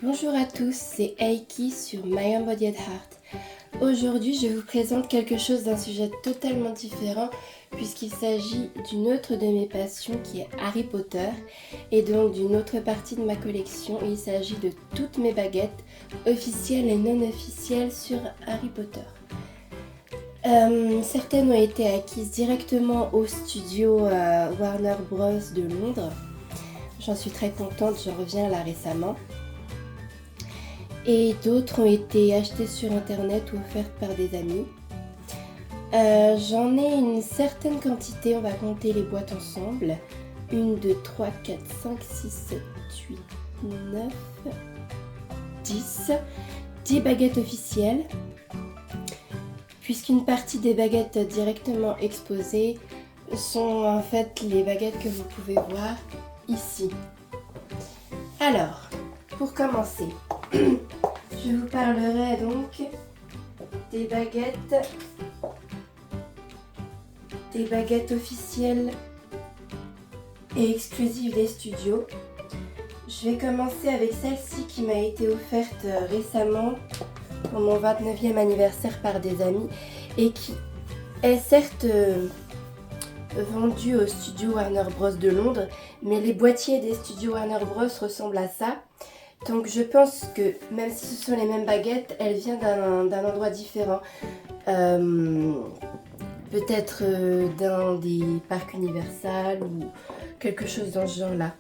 Bonjour à tous, c'est Aiki sur My Embodied Heart. Aujourd'hui, je vous présente quelque chose d'un sujet totalement différent puisqu'il s'agit d'une autre de mes passions qui est Harry Potter et donc d'une autre partie de ma collection. Il s'agit de toutes mes baguettes officielles et non officielles sur Harry Potter. Certaines ont été acquises directement au studio Warner Bros de Londres. J'en suis très contente, je reviens là récemment. Et d'autres ont été achetées sur internet ou offertes par des amis. J'en ai une certaine quantité, on va compter les boîtes ensemble. 1, 2, 3, 4, 5, 6, 7, 8, 9, 10. 10 baguettes officielles. Puisqu'une partie des baguettes directement exposées sont en fait les baguettes que vous pouvez voir ici. Alors, pour commencer, je vous parlerai donc des baguettes officielles et exclusives des studios. Je vais commencer avec celle-ci qui m'a été offerte récemment pour mon 29e anniversaire par des amis et qui est certes vendue au studio Warner Bros de Londres, mais les boîtiers des studios Warner Bros ressemblent à ça. Donc je pense que même si ce sont les mêmes baguettes, elle vient d'un endroit différent. Peut-être d'un des parcs Universal ou quelque chose dans ce genre-là.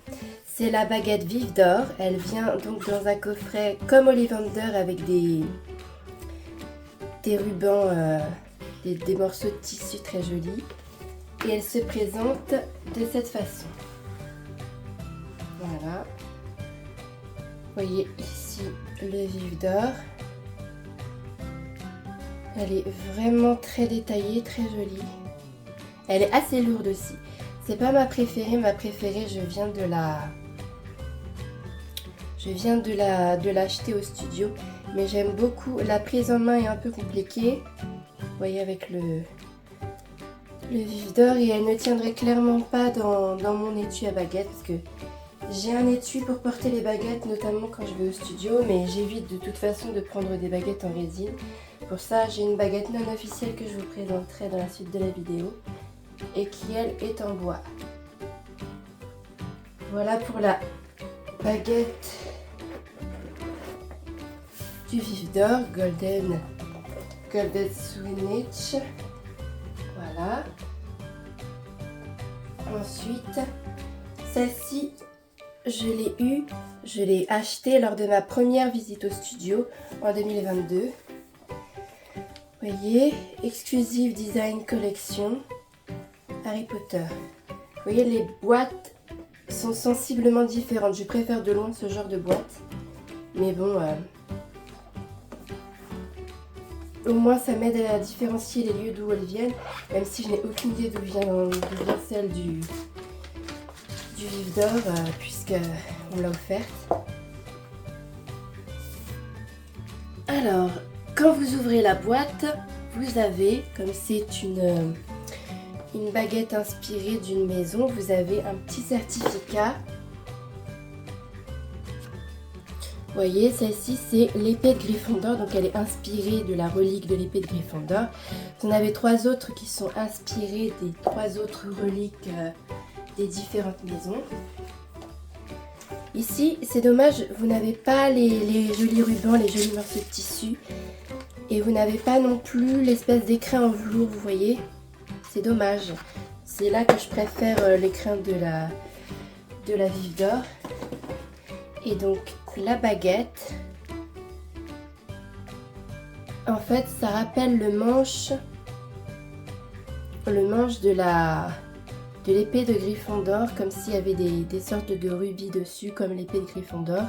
C'est la baguette Vive d'Or. Elle vient donc dans un coffret comme Ollivander avec des rubans, des morceaux de tissu très jolis. Et elle se présente de cette façon. Voilà. Vous voyez ici le Vive d'Or. Elle est vraiment très détaillée, très jolie. Elle est assez lourde aussi. C'est pas ma préférée. Ma préférée, je viens de l'acheter au studio. Mais j'aime beaucoup. La prise en main est un peu compliquée. Vous voyez avec le Vive d'Or. Et elle ne tiendrait clairement pas dans mon étui à baguette. Parce que j'ai un étui pour porter les baguettes, notamment quand je vais au studio. Mais j'évite de toute façon de prendre des baguettes en résine. Pour ça, j'ai une baguette non officielle que je vous présenterai dans la suite de la vidéo et qui, elle, est en bois. Voilà pour la baguette du Vive d'Or, Golden Swinich. Voilà. Ensuite, celle-ci, je l'ai achetée lors de ma première visite au studio en 2022. Vous voyez, Exclusive Design Collection, Harry Potter. Vous voyez, les boîtes sont sensiblement différentes. Je préfère de loin ce genre de boîte. Mais bon, au moins ça m'aide à différencier les lieux d'où elles viennent. Même si je n'ai aucune idée d'où vient celle du Vive d'Or, puisqu'on l'a offerte. Alors, quand vous ouvrez la boîte, vous avez, comme c'est une baguette inspirée d'une maison, vous avez un petit certificat. Vous voyez, celle-ci c'est l'épée de Gryffondor, donc elle est inspirée de la relique de l'épée de Gryffondor. Vous en avez 3 autres qui sont inspirées des 3 autres reliques des différentes maisons. Ici, c'est dommage, vous n'avez pas les jolis rubans, les jolis morceaux de tissu. Et vous n'avez pas non plus l'espèce d'écrin en velours, vous voyez. C'est dommage. C'est là que je préfère l'écrin de la Vive d'Or. Et donc, la baguette. En fait, ça rappelle le manche de l'épée de Gryffondor, comme s'il y avait des sortes de rubis dessus, comme l'épée de Gryffondor.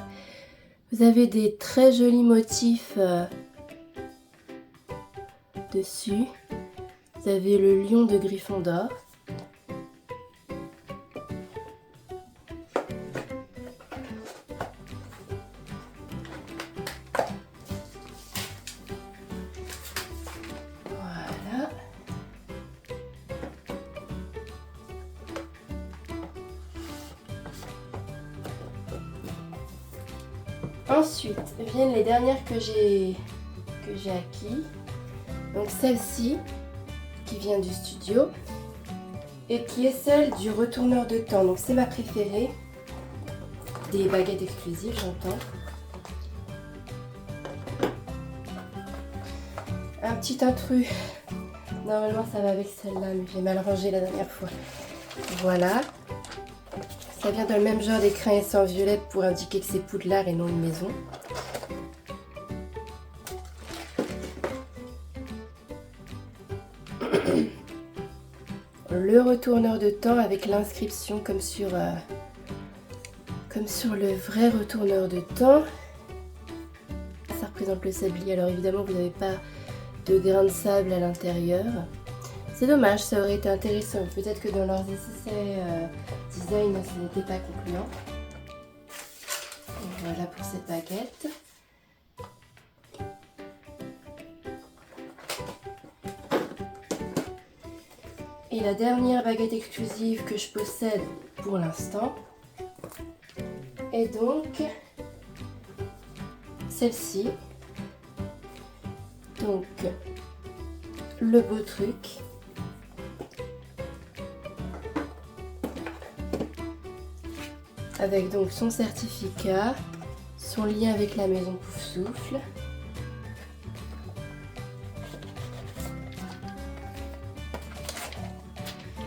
Vous avez des très jolis motifs dessus. Vous avez le lion de Gryffondor. Voilà. Ensuite viennent les dernières que j'ai acquis. Donc celle-ci qui vient du studio et qui est celle du retourneur de temps. Donc c'est ma préférée des baguettes exclusives, j'entends. Un petit intrus. Normalement ça va avec celle-là, mais j'ai mal rangé la dernière fois. Voilà. Ça vient dans le même genre d'écrin essence violet pour indiquer que c'est Poudlard et non une maison. Le retourneur de temps avec l'inscription comme sur le vrai retourneur de temps. Ça représente le sablier. Alors évidemment vous n'avez pas de grains de sable à l'intérieur. C'est dommage, ça aurait été intéressant. Peut-être que dans leurs essais design, ça n'était pas concluant. Et voilà pour cette baguette. Et la dernière baguette exclusive que je possède pour l'instant est donc celle-ci. Donc le beau truc. Avec donc son certificat, son lien avec la maison Poufsouffle.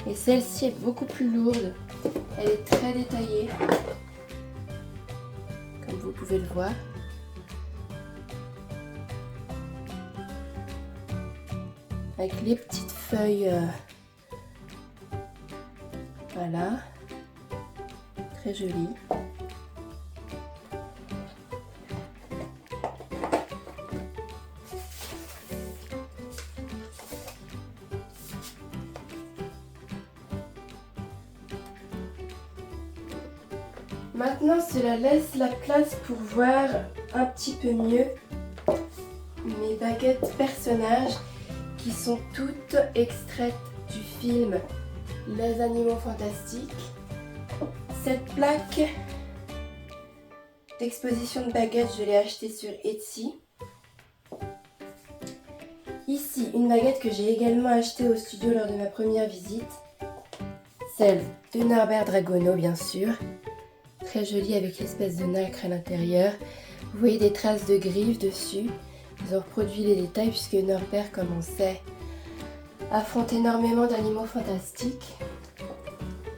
Et celle-ci est beaucoup plus lourde, elle est très détaillée, comme vous pouvez le voir. Avec les petites feuilles, voilà. Très joli. Maintenant, cela laisse la place pour voir un petit peu mieux mes baguettes personnages qui sont toutes extraites du film Les Animaux Fantastiques. Cette plaque d'exposition de baguettes, je l'ai achetée sur Etsy. Ici, une baguette que j'ai également achetée au studio lors de ma première visite. Celle de Norbert Dragono, bien sûr. Très jolie avec l'espèce de nacre à l'intérieur. Vous voyez des traces de griffes dessus. Ils ont reproduit les détails puisque Norbert, comme on sait, affronte énormément d'animaux fantastiques.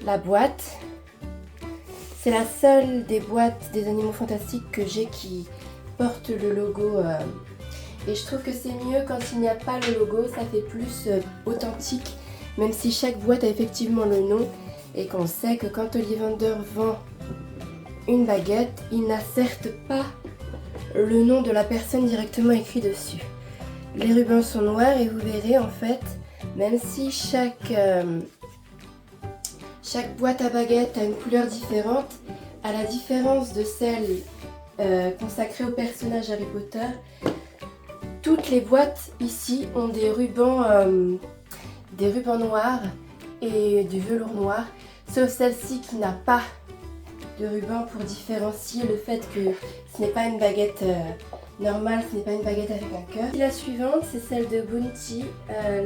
La boîte. C'est la seule des boîtes des animaux fantastiques que j'ai qui porte le logo. Et je trouve que c'est mieux quand il n'y a pas le logo, ça fait plus authentique. Même si chaque boîte a effectivement le nom. Et qu'on sait que quand Ollivander vend une baguette, il n'a certes pas le nom de la personne directement écrit dessus. Les rubans sont noirs et vous verrez en fait, même si chaque boîte à baguettes a une couleur différente, à la différence de celle consacrée au personnage Harry Potter, toutes les boîtes ici ont des rubans noirs et du velours noir, sauf celle-ci qui n'a pas de ruban pour différencier le fait que ce n'est pas une baguette normale, ce n'est pas une baguette avec un cœur. La suivante, c'est celle de Bounty,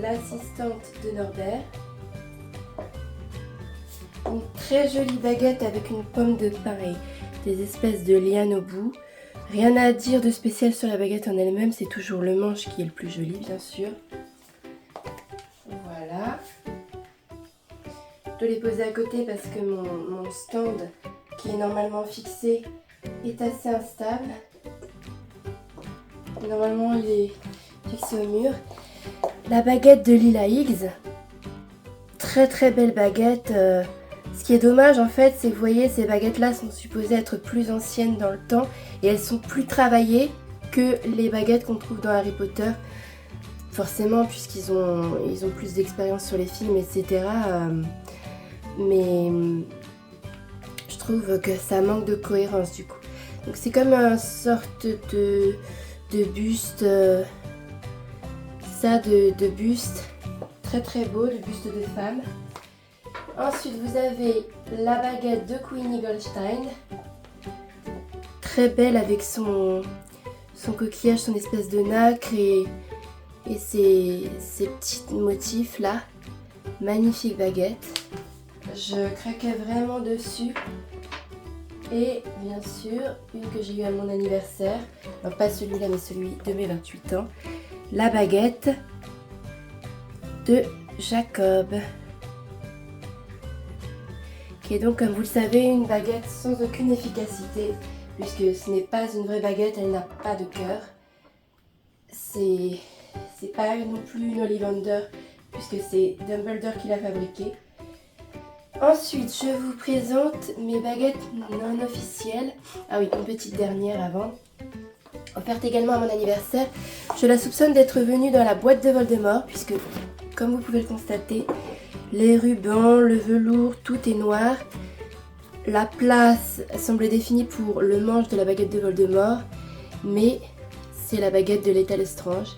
l'assistante de Norbert. Une très jolie baguette avec une pomme de pin et des espèces de lianes au bout. Rien à dire de spécial sur la baguette en elle-même, c'est toujours le manche qui est le plus joli, bien sûr. Voilà. Je dois les poser à côté parce que mon stand, qui est normalement fixé, est assez instable. Normalement, il est fixé au mur. La baguette de Lila Higgs. Très très belle baguette. Ce qui est dommage en fait, c'est que vous voyez, ces baguettes-là sont supposées être plus anciennes dans le temps et elles sont plus travaillées que les baguettes qu'on trouve dans Harry Potter. Forcément, puisqu'ils ont plus d'expérience sur les films, etc. Mais je trouve que ça manque de cohérence du coup. Donc c'est comme une sorte de buste, ça de buste, très très beau, le buste de femme. Ensuite vous avez la baguette de Queenie Goldstein, très belle avec son coquillage, son espèce de nacre et ces petits motifs là. Magnifique baguette. Je craquais vraiment dessus. Et bien sûr, une que j'ai eue à mon anniversaire. Alors pas celui-là mais celui de mes 28 ans. La baguette de Jacob. Qui est donc, comme vous le savez, une baguette sans aucune efficacité. Puisque ce n'est pas une vraie baguette, elle n'a pas de cœur. C'est pas non plus une Ollivander, puisque c'est Dumbledore qui l'a fabriquée. Ensuite, je vous présente mes baguettes non officielles. Ah oui, une petite dernière avant. Offerte également à mon anniversaire. Je la soupçonne d'être venue dans la boîte de Voldemort, puisque, comme vous pouvez le constater, les rubans, le velours, tout est noir. La place semble définie pour le manche de la baguette de Voldemort, mais c'est la baguette de Lethal Lestrange.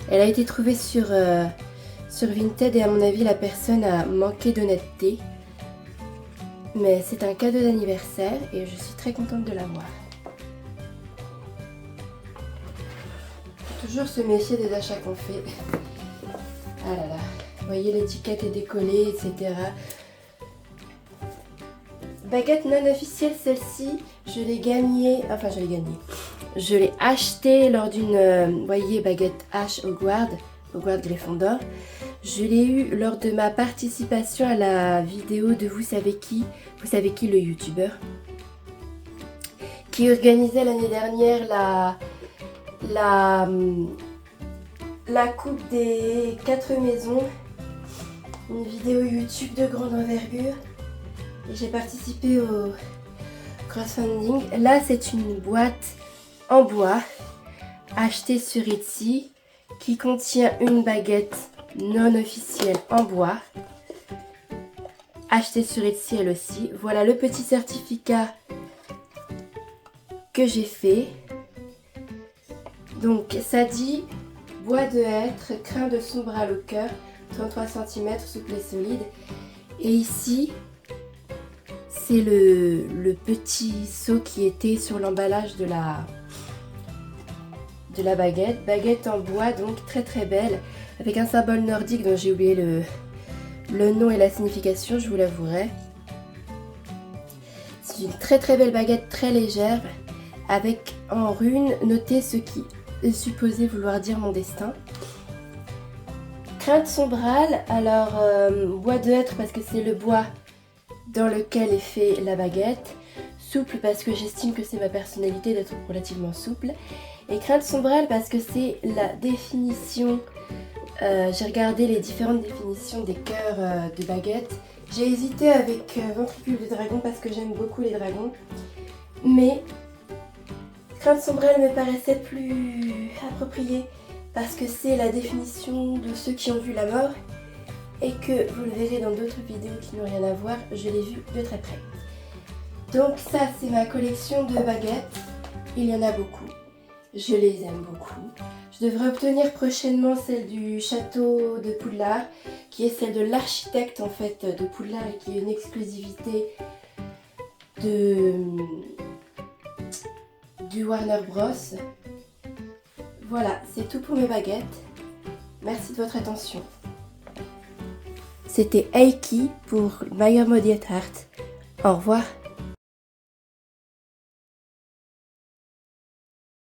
Elle a été trouvée sur Vinted et à mon avis la personne a manqué d'honnêteté. Mais c'est un cadeau d'anniversaire et je suis très contente de l'avoir. Faut toujours se méfier des achats qu'on fait. Ah là là, vous voyez l'étiquette est décollée, etc. Baguette non officielle, celle-ci, je l'ai gagnée, je l'ai achetée lors d'une, vous voyez, baguette H Hogwarts Gryffondor. Je l'ai eue lors de ma participation à la vidéo de vous savez qui le youtubeur, qui organisait l'année dernière la coupe des 4 maisons, une vidéo YouTube de grande envergure. Et j'ai participé au crowdfunding. Là, c'est une boîte en bois achetée sur Etsy qui contient une baguette non officielle en bois achetée sur Etsy elle aussi. Voilà le petit certificat que j'ai fait. Donc ça dit bois de hêtre, crin de sombral au cœur, 33 cm, souple et solide. Et ici c'est le petit sceau qui était sur l'emballage de la baguette. Baguette en bois, donc très très belle, avec un symbole nordique dont j'ai oublié le nom et la signification, je vous l'avouerai. C'est une très très belle baguette, très légère, avec en runes noté ce qui est supposé vouloir dire mon destin. Crin de sombral, alors bois de hêtre parce que c'est le bois dans lequel est fait la baguette. Souple parce que j'estime que c'est ma personnalité d'être relativement souple. Et crin de sombral parce que c'est la définition. J'ai regardé les différentes définitions des cœurs de baguette. J'ai hésité avec ventricule de dragon parce que j'aime beaucoup les dragons. Mais crin de sombral me paraissait plus approprié parce que c'est la définition de ceux qui ont vu la mort. Et que vous le verrez dans d'autres vidéos qui n'ont rien à voir, je l'ai vu de très près. Donc ça, c'est ma collection de baguettes. Il y en a beaucoup. Je les aime beaucoup. Je devrais obtenir prochainement celle du château de Poudlard, qui est celle de l'architecte en fait de Poudlard et qui est une exclusivité du Warner Bros. Voilà, c'est tout pour mes baguettes. Merci de votre attention. C'était Eiki pour My Immediate Heart. Au revoir.